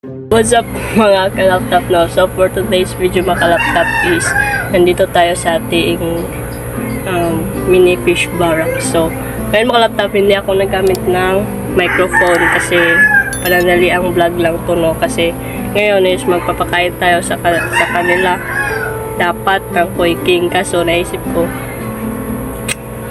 What's up mga kalaptop, no? So for today's video mga kalaptop is nandito tayo sa ating mini fish barrack. So ngayon mga kalaptop, hindi ako nagamit ng microphone kasi panandali ang vlog lang to, no? Kasi ngayon is magpapakain tayo sa kanila dapat ng Koi King. Kaso naisip ko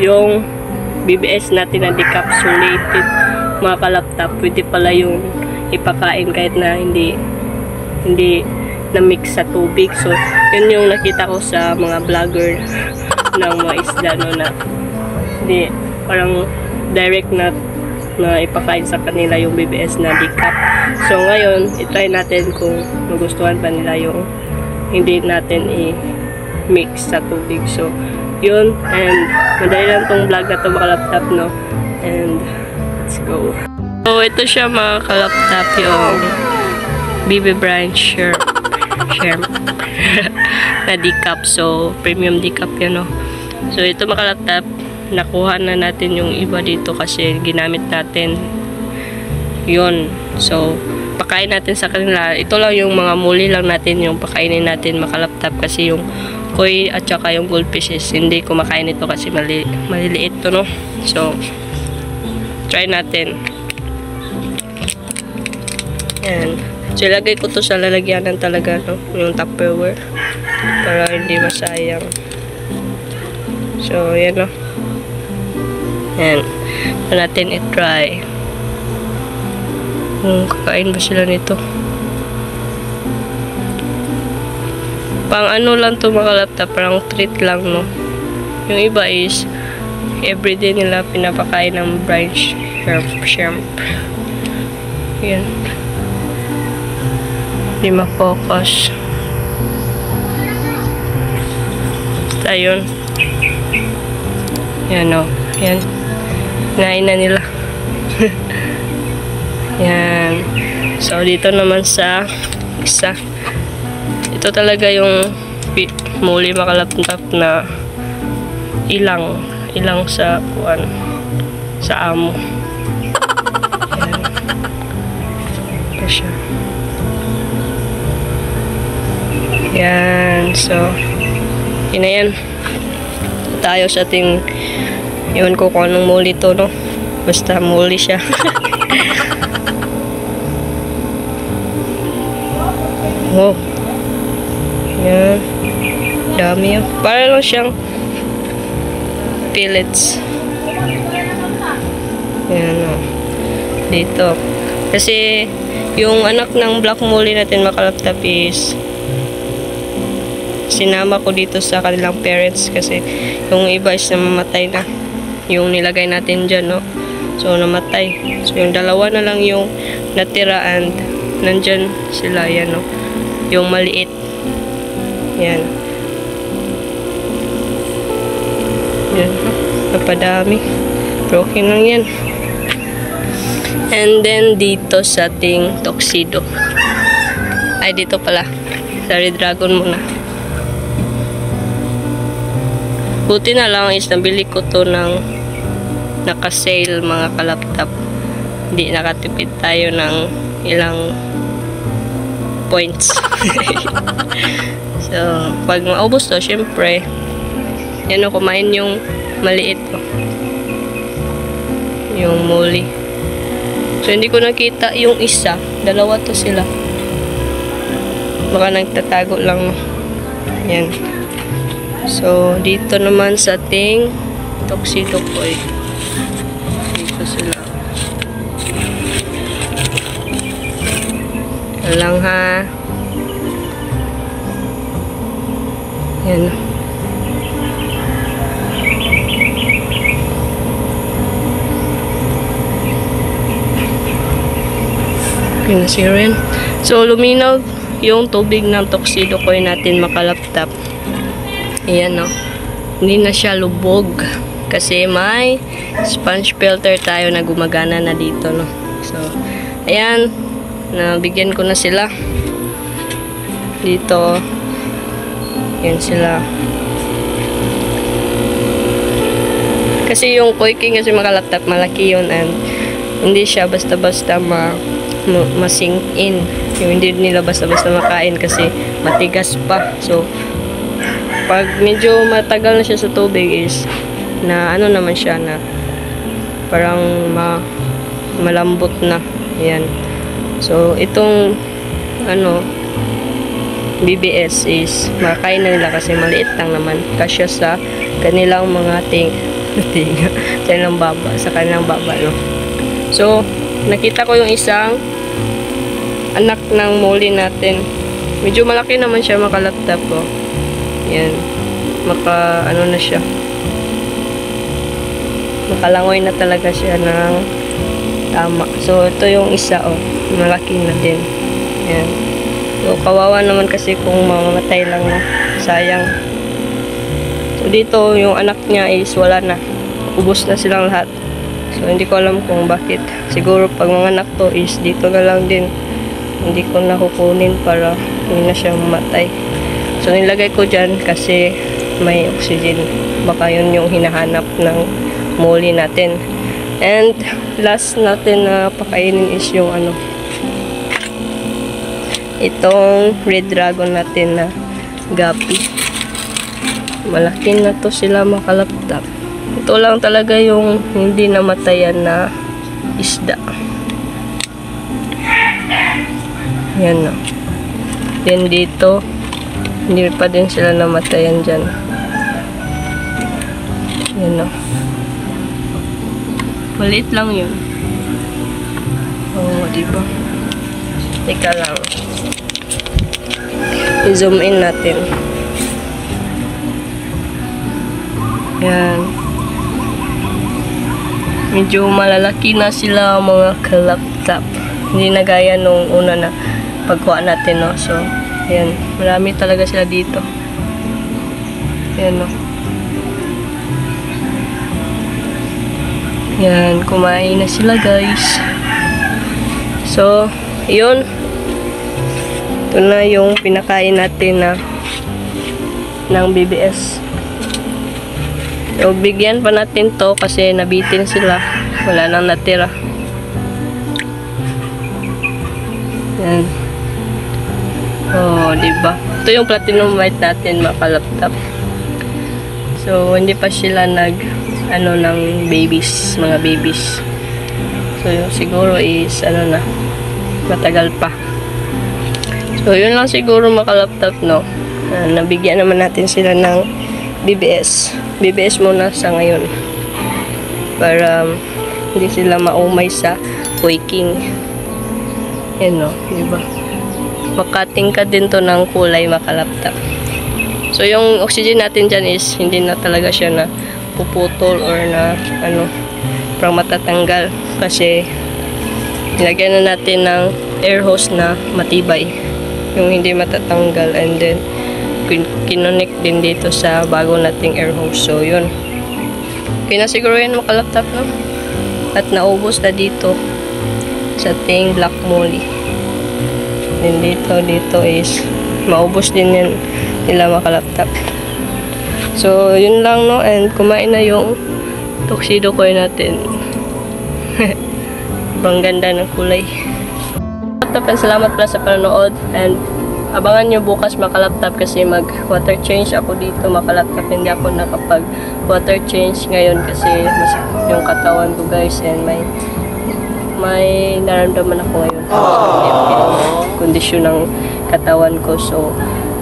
yung BBS natin na decapsulated mga kalaptop, pwede pala yung ipakain kahit na hindi na-mix sa tubig. So, yun yung nakita ko sa mga vlogger ng mga isda, no, na hindi, parang direct na ipakain sa kanila yung BBS na decap. So, ngayon, itry natin kung magustuhan pa nila yung hindi natin i-mix sa tubig. So, yun, and madali lang tong vlog na to mga kalaptop, no, and let's go. So, ito siya mga kalaptop, yung BB Brand shrimp na decap. So, premium decap yan, no. So, ito mga kalaptop, nakuha na natin yung iba dito kasi ginamit natin yun. So, pakain natin sa kanila. Ito lang yung mga muli lang natin yung pakainin natin mga kalaptop kasi yung koi at saka yung goldfishes hindi kumakain ito kasi maliliit to, no. So, try natin. Yan. So, ilagay ko to sa lalagyanan talaga, no? Yung Tupperware. Para hindi masayang. So, yan, no? Yan. So, natin i-try. Kakain ba sila nito? Pang ano lang to mga kalaptop, parang treat lang, no? Yung iba is everyday nila pinapakain ng brine shrimp. Yan. Hindi ma-focus. Basta yun. Yan, o. Yan. Nain na nila. Yan. So, dito naman sa isa. Ito talaga yung muli makalaptap na ilang sa kuan sa amo. Yan. Ito siya. Yan. So, yun na yan. Tayo sa ating, yun ko kung anong muli to, no? Basta muli siya. Oh. Yan. Dami yun. Para lang siyang pellets. Yan, o. Dito. Kasi, yung anak ng black molly natin makalaptap is sinama ko dito sa kanilang parents kasi yung iba is namamatay na yung nilagay natin dyan, no. So, namatay. So, yung dalawa na lang yung natira and nandyan sila, yan, no. Yung maliit. Yan. Yan. Napadami. Broken lang yan. And then, dito sa ating tuxedo. Ay, dito pala. Sa red dragon muna. Buti na lang is nabili ko to ng naka-sale mga kalaptop. Hindi nakatipid tayo ng ilang points. So, pag maubos to, syempre, yan o, kumain yung maliit ko. Yung muli. So, hindi ko nakita yung isa. Dalawa to sila. Baka nagtatago lang. Yan. So, dito naman sa ating tuxedo ko eh. Dito sila. Lang ha. Yan. Pinasirin. So, luminaw yung tubig ng tuxedo ko natin makalaptap. Ayan, no. Hindi na siya lubog. Kasi may sponge filter tayo na gumagana na dito, no. So, ayan. Nabigyan ko na sila. Dito. Ayan sila. Kasi yung Koi King kasi makalaptap, malaki yun. And hindi siya basta-basta masink in. Yung hindi nila basta-basta makain kasi matigas pa. So, pag medyo matagal na siya sa tubig is na ano naman siya na parang malambot na. Yan. So, itong ano BBS is makain na nila kasi maliit lang naman kasya sa kanilang mga tinga sa kanilang baba, no? So, nakita ko yung isang anak ng moli natin. Medyo malaki naman siya, makalaptop ko. Yan. Ano na siya. Makalangoy na talaga siya ng tama. So, ito yung isa, oh. Malaki na din. Yan. So, kawawa naman kasi kung mamamatay lang, no? Sayang. So, dito, yung anak niya is wala na. Ubos na silang lahat. So, hindi ko alam kung bakit. Siguro, pag mga anak to is dito na lang din. Hindi ko na kukunin para hindi na siya mamatay. So, nilagay ko dyan kasi may oxygen. Baka yun yung hinahanap ng moli natin. And, last natin na pakainin is yung ano, itong red dragon natin na gapi. Malaki na to sila, makalaptap. Ito lang talaga yung hindi namatayan na isda. Yan na. Then dito, hindi pa din sila namatayan dyan. Yan na. Maliit lang yun. Oo, diba? Teka lang. I-zoom in natin. Yan. Medyo malalaki na sila mga kalaptap. Hindi na gaya nung una na pagkuha natin, no? So, yan. Marami talaga sila dito. Yan, no? Yan. Kumain na sila, guys. So, yun. Ito na yung pinakain natin na ng BBS. So, bigyan pa natin to kasi nabitin sila. Wala nang natira. Yan. Oh, diba? Ito yung platinum white natin, mga kalaptap. So, hindi pa sila ng babies, mga babies. So, yung siguro is, matagal pa. So, yun lang siguro, mga kalaptap, no? Nabigyan naman natin sila ng BBS. BBS muna sa ngayon. Para hindi sila maumay sa quaking. Yan, no? Diba? Makating ka din to ng kulay, makalaptap. So, yung oxygen natin dyan is hindi na talaga siya na puputol or na parang matatanggal. Kasi nilagyan na natin ng air hose na matibay. Yung hindi matatanggal. And then, kinonek din dito sa bago nating air hose. So, yun. Okay na siguro yan, makalaptop, no? At naubos na dito sa ating black molly. Then dito is maubos din yan nila, makalaptop. So, yun lang, no? And kumain na yung tuxedo coin natin. Sobrang ganda ng kulay. Salamat pala sa panonood. And abangan nyo bukas, makalaptop, kasi mag water change ako dito, makalaptop. Hindi ako nakapag water change ngayon kasi masakit yung katawan ko, guys, and may nararamdaman ako ngayon. Kondisyon ng katawan ko. So,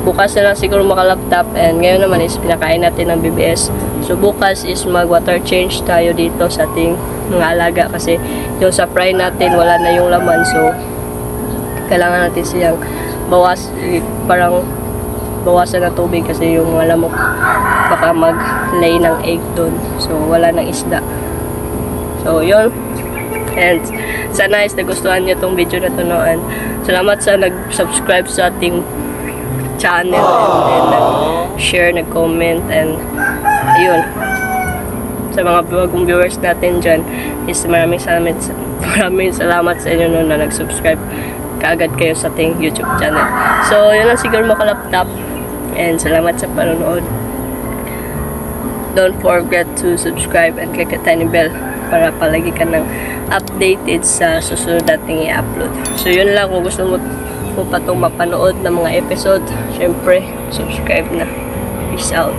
bukas na lang siguro makalaptop. And ngayon naman is pinakain natin ng BBS. So, bukas is mag water change tayo dito sa ating mga alaga kasi yung sa fry natin wala na yung laman. So, kailangan natin siyang parang bawasan ng tubig kasi yung mga lamok baka mag-lay ng egg doon. So, wala ng isda. So, yun. And sana is nagustuhan nyo itong video na to, no? And salamat sa nag-subscribe sa ating channel and nag-share, nag-comment, and ayun. Sa mga bagong viewers natin dyan is maraming salamat sa inyo, no, na nag-subscribe kaagad kayo sa ating YouTube channel. So, yun lang siguro, makalaptop. And salamat sa panonood. Don't forget to subscribe and click the tiny bell para palagi ka ng updated sa susunod nating i-upload. So yun lang, kung gusto mo pa itong mapanood ng mga episode, syempre subscribe na. Peace out.